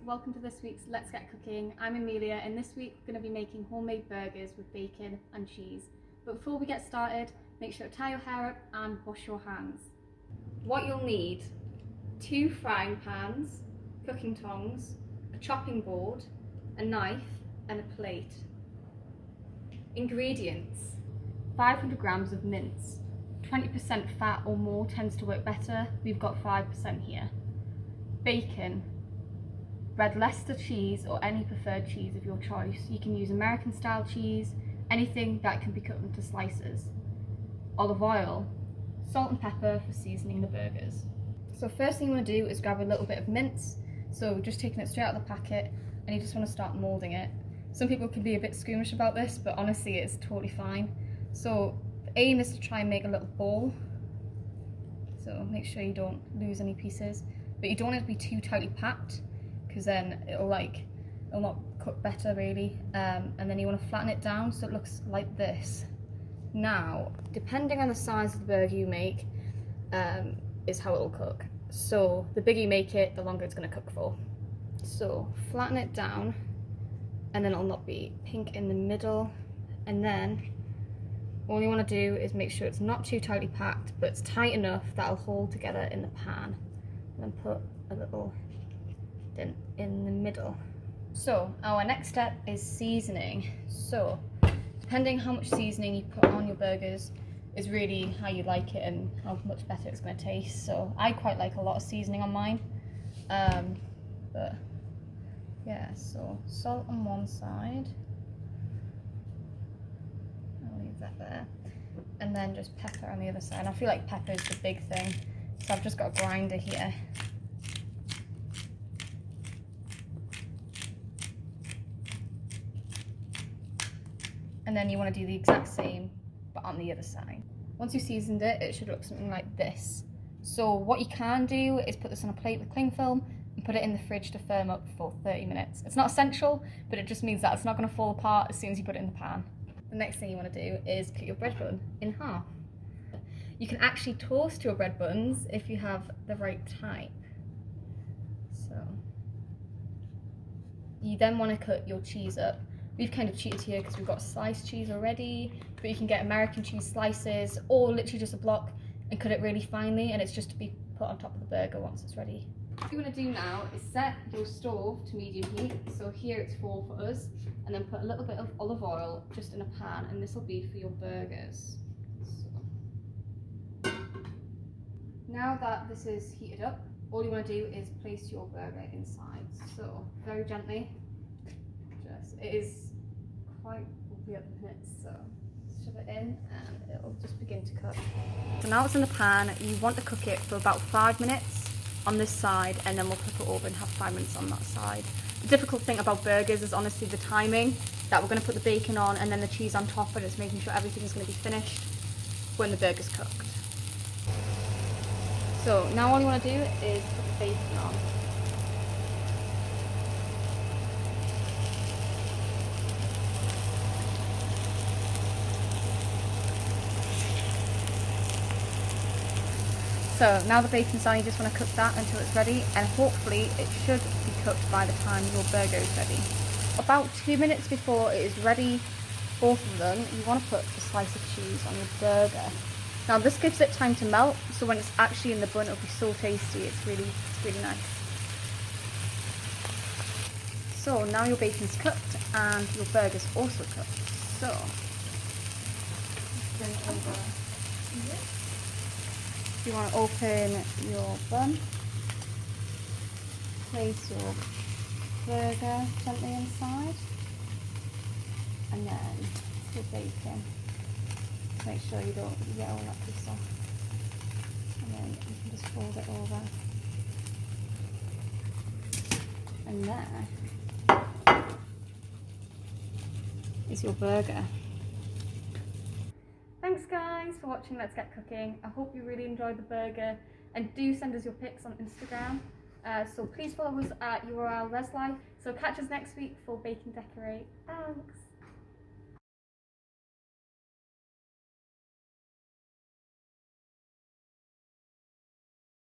welcome to this week's Let's Get Cooking. I'm Emilia and this week we're going to be making homemade burgers with bacon and cheese. But before we get started, make sure to tie your hair up and wash your hands. What you'll need: 2 frying pans, cooking tongs, a chopping board, a knife and a plate. Ingredients: 500 grams of mince. 20% fat or more tends to work better. We've got 5% here. Bacon, red Leicester cheese or any preferred cheese of your choice. You can use American style cheese, anything that can be cut into slices. Olive oil, salt and pepper for seasoning the burgers. So first thing you want to do is grab a little bit of mince. So just taking it straight out of the packet, and you just want to start moulding it. Some people can be a bit squeamish about this, but honestly it's totally fine. So the aim is to try and make a little ball. So make sure you don't lose any pieces. But you don't want it to be too tightly packed, because then it'll not cook better really. And then you want to flatten it down so it looks like this. Now, depending on the size of the burger you make, is how it will cook. So the bigger you make it, the longer it's going to cook for. So flatten it down, and then it'll not be pink in the middle. And then all you want to do is make sure it's not too tightly packed, but it's tight enough that it'll hold together in the pan. And then put a little dent in the middle. So our next step is seasoning. So depending how much seasoning you put on your burgers is really how you like it and how much better it's going to taste. So I quite like a lot of seasoning on mine. But yeah, so salt on one side. I'll leave that there. And then just pepper on the other side. I feel like pepper is the big thing. So I've just got a grinder here. And then you want to do the exact same, but on the other side. Once you've seasoned it, it should look something like this. So what you can do is put this on a plate with cling film and put it in the fridge to firm up for 30 minutes. It's not essential, but it just means that it's not going to fall apart as soon as you put it in the pan. The next thing you want to do is cut your bread bun in half. You can actually toast your bread buns if you have the right type. So you then want to cut your cheese up. We've kind of cheated here because we've got sliced cheese already, but you can get American cheese slices or literally just a block and cut it really finely, and it's just to be put on top of the burger once it's ready. What you want to do now is set your stove to medium heat. So here it's 4 for us, and then put a little bit of olive oil just in a pan, and this will be for your burgers. Now that this is heated up, all you want to do is place your burger inside. So very gently, it is quite bubbly at the minute, so shove it in and it'll just begin to cook. So now it's in the pan, you want to cook it for about 5 minutes on this side, and then we'll flip it over and have 5 minutes on that side. The difficult thing about burgers is honestly the timing, that we're going to put the bacon on and then the cheese on top, and it's making sure everything is going to be finished when the burger's cooked. So now all you want to do is put the bacon on. So now the bacon's on, you just want to cook that until it's ready, and hopefully it should be cooked by the time your burger is ready. About 2 minutes before it is ready, both of them, you want to put a slice of cheese on your burger. Now this gives it time to melt, so when it's actually in the bun it'll be so tasty, it's really nice. So now your bacon's cooked and your burger's also cooked. So, bring it over here. You want to open your bun, place your burger gently inside, and then your bacon. Make sure you don't get all that piece off, and then you can just fold it over, and there is your burger. Thanks guys for watching Let's Get Cooking. I hope you really enjoyed the burger, and do send us your pics on Instagram. So please follow us at URL Reslife. So catch us next week for Bake and Decorate. Thanks.